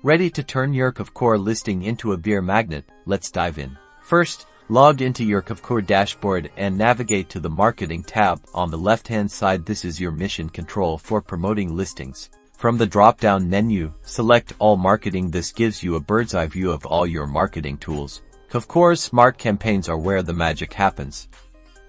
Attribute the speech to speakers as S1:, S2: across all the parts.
S1: Ready to turn your Kvcore listing into a beer magnet? Let's dive in. First, log into your Kvcore dashboard and navigate to the Marketing tab on the left-hand side. This is your mission control for promoting listings. From the drop-down menu, select All Marketing. This gives you a bird's-eye view of all your marketing tools. Kvcore's smart campaigns are where the magic happens.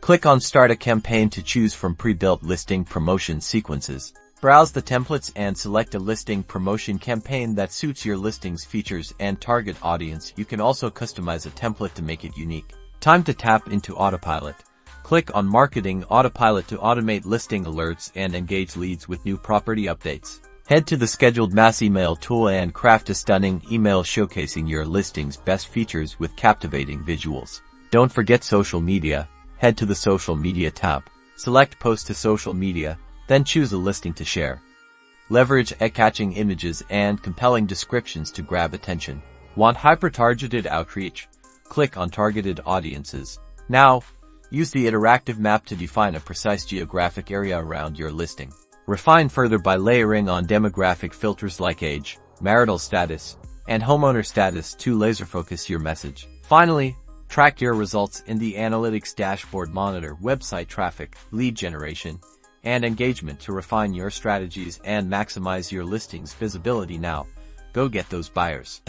S1: Click on Start a Campaign to choose from pre-built listing promotion sequences. Browse the templates and select a listing promotion campaign that suits your listing's features and target audience. You can also customize a template to make it unique. Time to tap into Autopilot. Click on Marketing Autopilot to automate listing alerts and engage leads with new property updates. Head to the Scheduled Mass Email tool and craft a stunning email showcasing your listing's best features with captivating visuals. Don't forget social media. Head to the Social Media tab. Select Post to Social Media, then choose a listing to share. Leverage eye-catching images and compelling descriptions to grab attention. Want hyper-targeted outreach? Click on Targeted Audiences. Now, use the interactive map to define a precise geographic area around your listing. Refine further by layering on demographic filters like age, marital status, and homeowner status to laser-focus your message. Finally, track your results in the Analytics dashboard. Monitor website traffic, lead generation, and engagement to refine your strategies and maximize your listing's visibility. Now, go get those buyers.